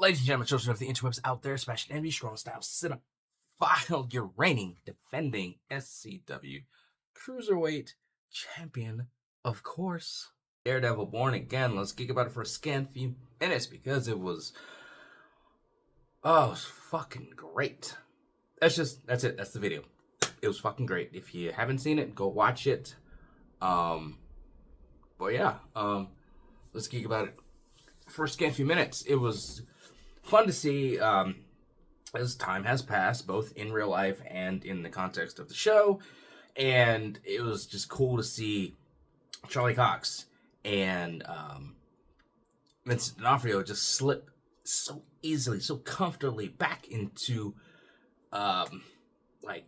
Ladies and gentlemen, children of the interwebs out there, Sebastion Envi, strong style, cinephile, your reigning, defending SCW Cruiserweight champion, of course. Daredevil born again. Let's geek about it for a scan few minutes because it was fucking great. That's it. That's the video. It was fucking great. If you haven't seen it, go watch it. But yeah, let's geek about it for a scan few minutes. It was fun to see as time has passed, both in real life and in the context of the show. And it was just cool to see Charlie Cox and Vincent D'Onofrio just slip so easily, so comfortably back into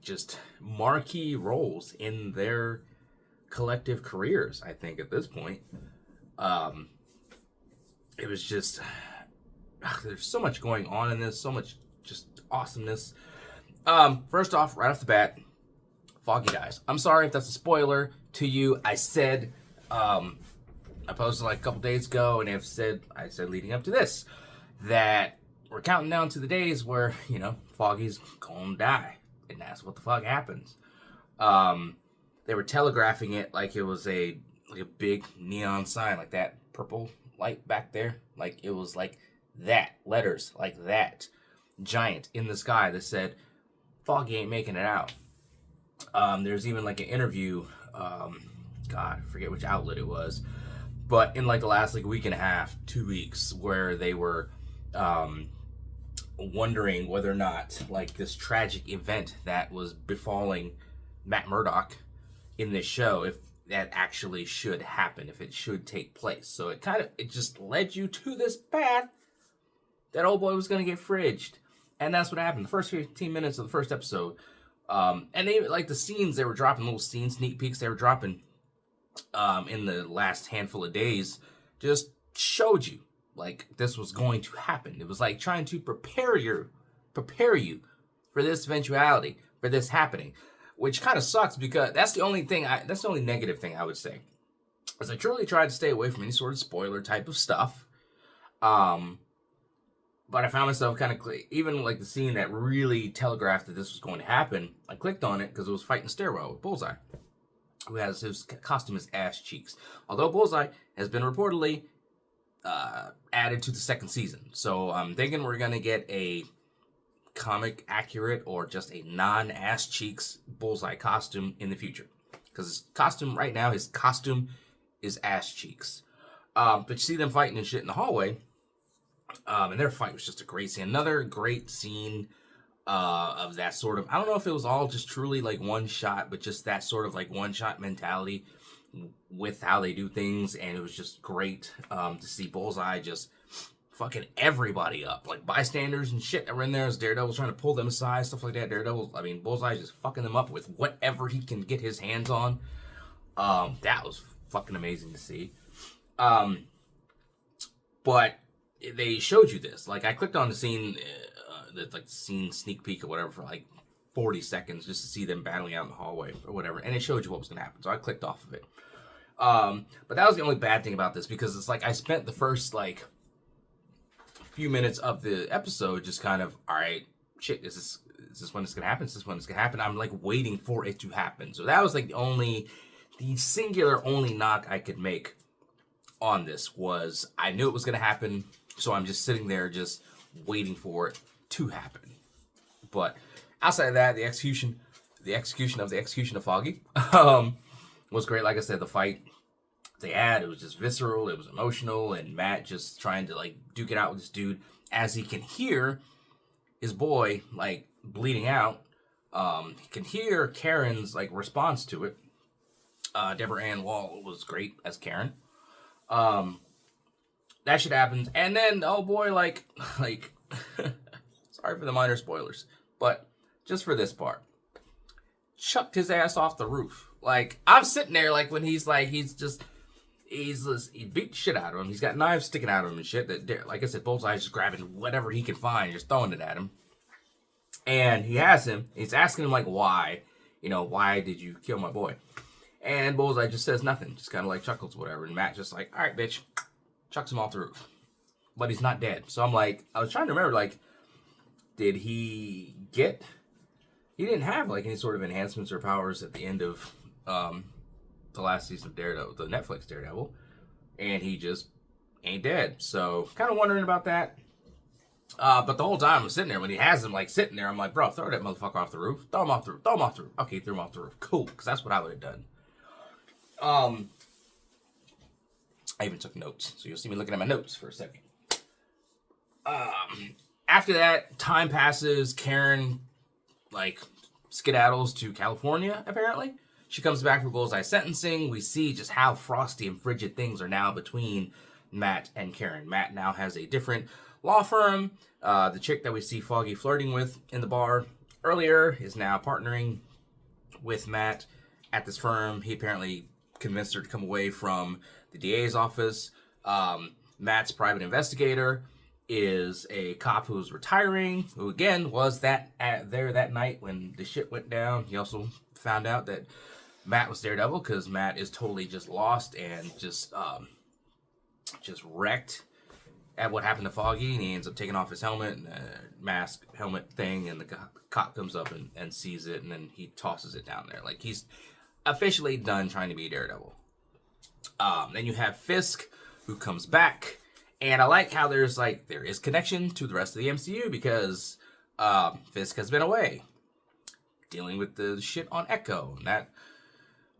just marquee roles in their collective careers. I think at this point, it was just there's so much going on in this, so much just awesomeness. First off, right off the bat, Foggy dies. I'm sorry if that's a spoiler to you. I said, I posted like a couple days ago, and I said leading up to this that we're counting down to the days where, Foggy's gonna die, and that's what the fuck happens. They were telegraphing it like it was a big neon sign, like that purple light back there, like it was like that, letters like that, giant in the sky that said, Foggy ain't making it out. There's even like an interview, I forget which outlet it was, but in like the last week and a half, 2 weeks, where they were wondering whether or not like this tragic event that was befalling Matt Murdock in this show, if that actually should happen, if it should take place. So it just led you to this path that old boy was going to get fridged. And that's what happened. The first 15 minutes of the first episode. And they, like the scenes, they were dropping little scenes, sneak peeks they were dropping in the last handful of days, just showed you like this was going to happen. It was like trying to prepare you for this eventuality, for this happening, which kind of sucks because that's the only negative thing I would say. Is I truly tried to stay away from any sort of spoiler type of stuff. But I found myself kind of, even like the scene that really telegraphed that this was going to happen, I clicked on it because it was fighting stairwell with Bullseye, who has his costume as ass cheeks. Although Bullseye has been reportedly added to the second season. So I'm thinking we're going to get a comic accurate or just a non-ass cheeks Bullseye costume in the future. Because his costume right now, his costume is ass cheeks. But you see them fighting and shit in the hallway. And their fight was just a great scene. Another great scene of that sort of, I don't know if it was all just truly like one shot, but just that sort of like one shot mentality with how they do things. And it was just great to see Bullseye just fucking everybody up. Like bystanders and shit that were in there as Daredevil was trying to pull them aside, stuff like that. Bullseye just fucking them up with whatever he can get his hands on. That was fucking amazing to see. But they showed you this. Like I clicked on the scene, scene sneak peek or whatever for like 40 seconds just to see them battling out in the hallway or whatever, and it showed you what was going to happen. So I clicked off of it. But that was the only bad thing about this, because it's like I spent the first like few minutes of the episode just kind of, all right, shit, is this when it's going to happen? Is this when it's going to happen? I'm like waiting for it to happen. So that was like the singular only knock I could make on this was I knew it was going to happen. So I'm just sitting there just waiting for it to happen. But outside of that, the execution of Foggy was great. Like I said, the fight they had, it was just visceral, it was emotional, and Matt just trying to like duke it out with this dude as he can hear his boy like bleeding out. He can hear Karen's like response to it. Deborah Ann Wall was great as Karen. That shit happens, and then oh boy, like sorry for the minor spoilers, but just for this part, chucked his ass off the roof. Like I'm sitting there, like when he beat the shit out of him. He's got knives sticking out of him and shit. That, like I said, Bullseye's just grabbing whatever he can find, just throwing it at him. And he has him. He's asking him like, why? Why did you kill my boy? And Bullseye just says nothing, just kind of like chuckles, whatever. And Matt just like, all right, bitch, chucks him off the roof. but he's not dead. So I'm like, I was trying to remember, like, did he get? He didn't have like any sort of enhancements or powers at the end of the last season of Daredevil, the Netflix Daredevil, and he just ain't dead. So kind of wondering about that. But the whole time I'm sitting there, when he has him like sitting there, I'm like, bro, throw that motherfucker off the roof. Throw him off the roof. Throw him off the roof. Okay, he threw him off the roof. Cool, because that's what I would have done. I even took notes, so you'll see me looking at my notes for a second. After that, time passes. Karen, like, skedaddles to California, apparently. She comes back for bullseye sentencing. We see just how frosty and frigid things are now between Matt and Karen. Matt now has a different law firm. The chick that we see Foggy flirting with in the bar earlier is now partnering with Matt at this firm. He apparently convinced her to come away from the DA's office. Matt's private investigator is a cop who's retiring, who again was there that night when the shit went down. He also found out that Matt was Daredevil because Matt is totally just lost and just wrecked at what happened to Foggy, and he ends up taking off his helmet, mask, helmet thing, and the cop comes up and sees it, and then he tosses it down there. Like, he's officially done trying to be Daredevil. Then you have Fisk, who comes back, and I like how there is connection to the rest of the MCU, because Fisk has been away, dealing with the shit on Echo, and that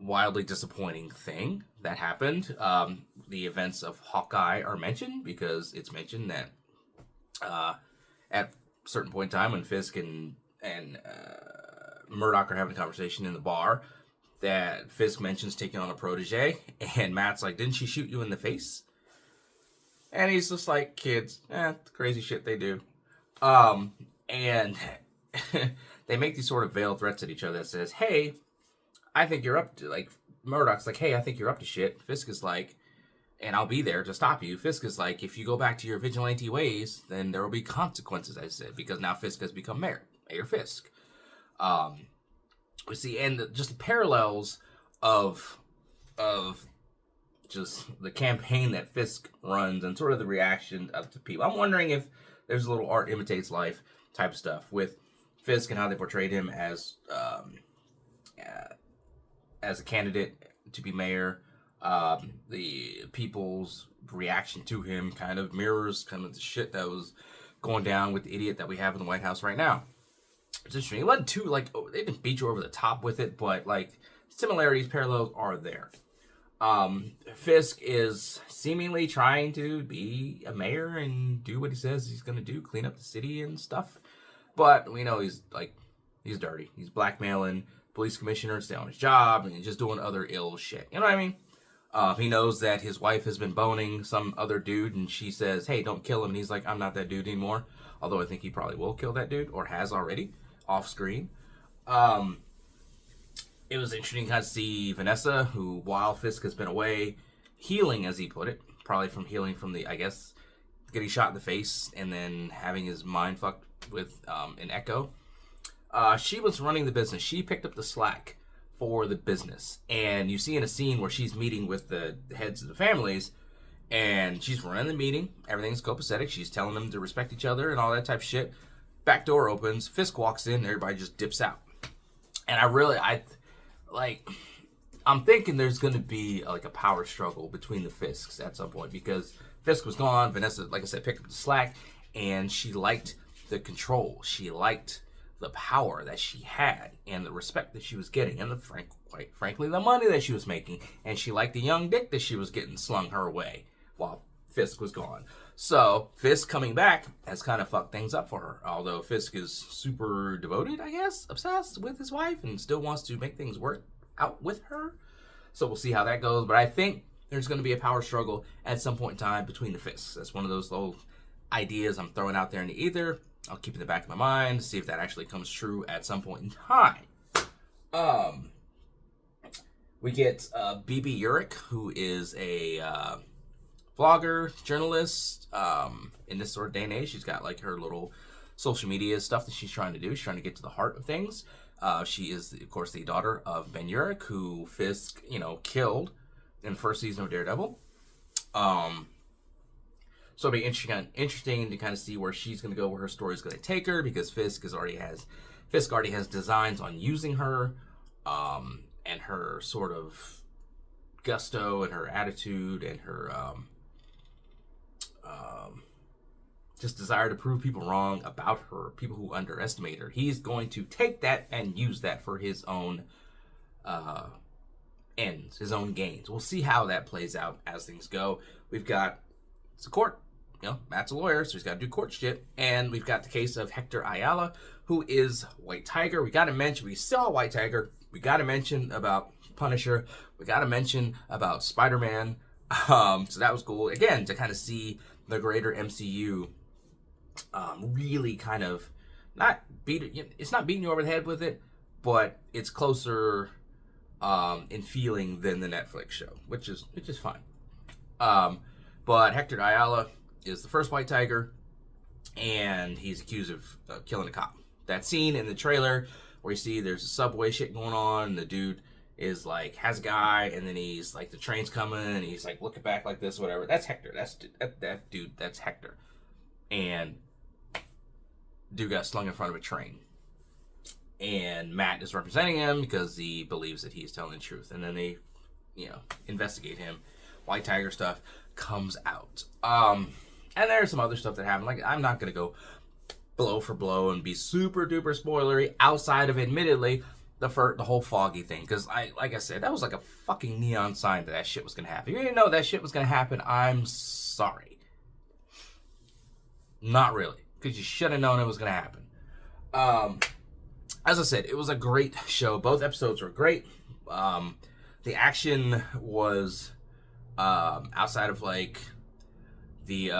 wildly disappointing thing that happened. The events of Hawkeye are mentioned, because it's mentioned that at a certain point in time when Fisk and Murdoch are having a conversation in the bar, that Fisk mentions taking on a protege, and Matt's like, didn't she shoot you in the face? And he's just like, kids, the crazy shit they do. And they make these sort of veiled threats at each other that says, hey, I think you're up to, like, Murdoch's like, hey, I think you're up to shit. Fisk is like, and I'll be there to stop you. Fisk is like, if you go back to your vigilante ways, then there will be consequences, I said, because now Fisk has become Mayor Fisk. We see, and just the parallels of just the campaign that Fisk runs and sort of the reaction of the people. I'm wondering if there's a little art imitates life type stuff with Fisk and how they portrayed him as a candidate to be mayor. The people's reaction to him kind of mirrors kind of the shit that was going down with the idiot that we have in the White House right now. It's interesting. It wasn't too, like, they didn't beat you over the top with it, but, like, similarities, parallels are there. Fisk is seemingly trying to be a mayor and do what he says he's going to do, clean up the city and stuff. But we know he's dirty. He's blackmailing police commissioner to stay on his job and just doing other ill shit. You know what I mean? He knows that his wife has been boning some other dude, and she says, hey, don't kill him. And he's like, I'm not that dude anymore. Although I think he probably will kill that dude, or has already, off screen. It was interesting to kind of see Vanessa, who, while Fisk has been away, healing, as he put it, probably from healing from the, I guess, getting shot in the face and then having his mind fucked with an Echo. She was running the business. She picked up the slack for the business. And you see in a scene where she's meeting with the heads of the families, and she's running the meeting. Everything's copacetic. She's telling them to respect each other and all that type of shit. Back door opens. Fisk walks in. Everybody just dips out. And I'm thinking there's going to be like a power struggle between the Fisks at some point, because Fisk was gone. Vanessa, like I said, picked up the slack, and she liked the control. She liked the power that she had and the respect that she was getting, and quite frankly, the money that she was making. And she liked the young dick that she was getting slung her way while Fisk was gone. So Fisk coming back has kind of fucked things up for her. Although Fisk is super devoted, I guess, obsessed with his wife, and still wants to make things work out with her. So we'll see how that goes. But I think there's going to be a power struggle at some point in time between the Fisks. That's one of those little ideas I'm throwing out there in the ether. I'll keep it in the back of my mind, see if that actually comes true at some point in time. We get BB Urich, who is a vlogger, journalist. In this sort of day and age, she's got like her little social media stuff that she's trying to do. She's trying to get to the heart of things. She is, of course, the daughter of Ben Urich, who Fisk, killed in the first season of Daredevil. So it'll be interesting to kind of see where she's going to go, where her story is going to take her, because Fisk already has designs on using her, and her sort of gusto and her attitude and her just desire to prove people wrong about her, people who underestimate her. He's going to take that and use that for his own ends, his own gains. We'll see how that plays out as things go. We've got, it's a court. Matt's a lawyer, so he's got to do court shit. And we've got the case of Hector Ayala, who is White Tiger. We saw White Tiger. We got to mention about Punisher. We got to mention about Spider-Man. So that was cool. Again, to kind of see the greater MCU really kind of it's not beating you over the head with it, but it's closer in feeling than the Netflix show, which is fine. But Hector Ayala is the first White Tiger, and he's accused of killing a cop. That scene in the trailer where you see there's a subway shit going on, and the dude is like, has a guy, and then he's like, the train's coming, and he's like looking back like this, whatever. That's Hector. That dude, that's Hector. And dude got slung in front of a train. And Matt is representing him because he believes that he's telling the truth. And then they, investigate him. White Tiger stuff comes out. And there's some other stuff that happened. Like, I'm not going to go blow for blow and be super duper spoilery outside of, admittedly, the whole Foggy thing. Because, like I said, that was like a fucking neon sign that shit was going to happen. If you didn't know that shit was going to happen, I'm sorry. Not really. Because you should have known it was going to happen. As I said, it was a great show. Both episodes were great. The action was outside of like the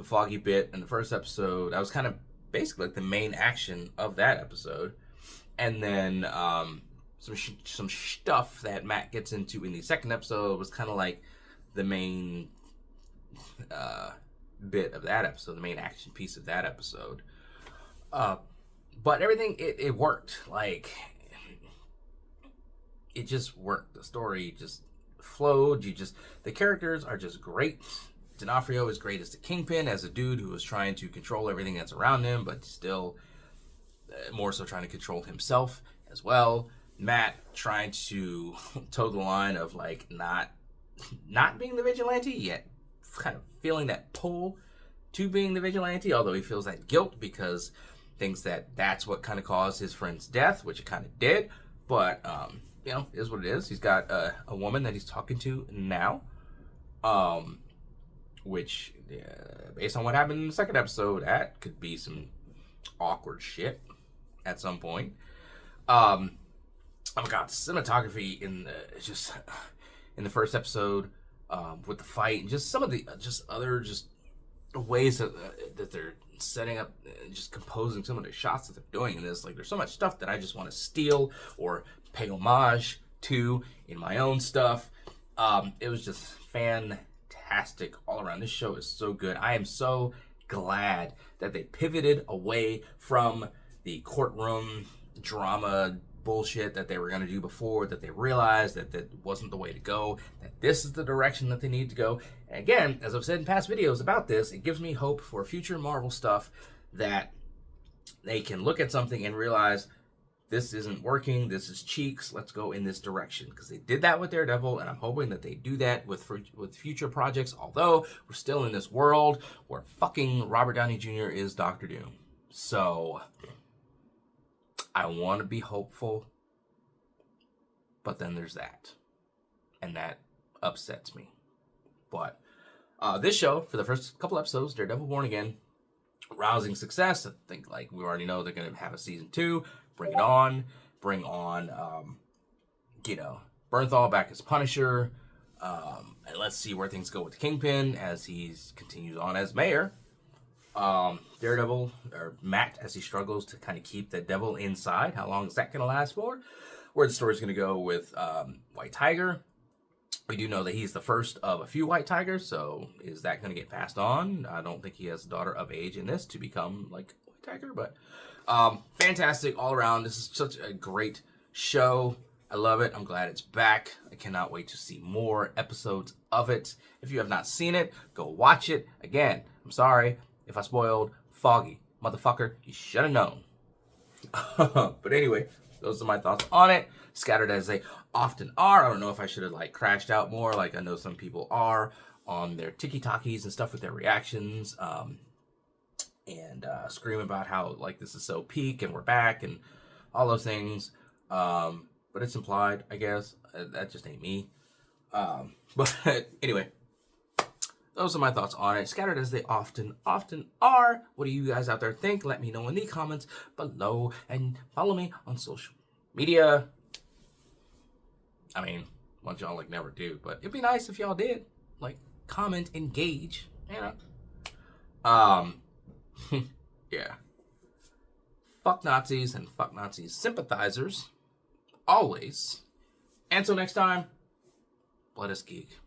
Foggy bit in the first episode. That was kind of basically like the main action of that episode, and then some stuff that Matt gets into in the second episode was kind of like the main bit of that episode, the main action piece of that episode. But everything, it worked. Like, it just worked. The story just flowed. The characters are just great. D'Onofrio is great as the Kingpin, as a dude who is trying to control everything that's around him, but still more so trying to control himself as well. Matt trying to toe the line of like not being the vigilante, yet kind of feeling that pull to being the vigilante, although he feels that guilt because thinks that's what kind of caused his friend's death, which it kind of did. But is what it is. He's got a woman that he's talking to now, which based on what happened in the second episode, that could be some awkward shit at some point. Oh my god, the cinematography in the first episode with the fight, and just some of the other ways that they're setting up, just composing some of the shots that they're doing in this. Like, there's so much stuff that I just want to steal or pay homage to in my own stuff. It was just fantastic all around. This show is so good. I am so glad that they pivoted away from the courtroom drama bullshit that they were going to do before, that they realized that wasn't the way to go, that this is the direction that they need to go. And again, as I've said in past videos about this, it gives me hope for future Marvel stuff, that they can look at something and realize this isn't working, this is cheeks, let's go in this direction. Because they did that with Daredevil, and I'm hoping that they do that with future projects, although we're still in this world where fucking Robert Downey Jr. is Dr. Doom. So I want to be hopeful, but then there's that, and that upsets me. But this show, for the first couple episodes, Daredevil Born Again, rousing success. I think, like, we already know they're going to have a season 2. Bring it on. Bring on, Bernthal back as Punisher. And let's see where things go with the Kingpin as he continues on as mayor. Daredevil, or Matt, as he struggles to kind of keep the devil inside. How long is that going to last for? Where the story's going to go with White Tiger. We do know that he's the first of a few White Tigers, so is that going to get passed on? I don't think he has a daughter of age in this to become like White Tiger, but fantastic all around. This is such a great show. I love it. I'm glad it's back. I cannot wait to see more episodes of it. If you have not seen it, go watch it. Again, I'm sorry if I spoiled Foggy. Motherfucker, you should have known. But anyway, those are my thoughts on it. Scattered as they often are. I don't know if I should have like crashed out more like I know some people are on their TikTokies and stuff with their reactions. And scream about how like this is so peak and we're back and all those things. But it's implied, I guess. That just ain't me. But anyway, those are my thoughts on it. Scattered as they often are. What do you guys out there think? Let me know in the comments below. And follow me on social media. I mean, bunch of y'all like never do. But it'd be nice if y'all did. Like, comment, engage. You know. Yeah. Fuck Nazis and fuck Nazi sympathizers. Always. Until next time, let us geek.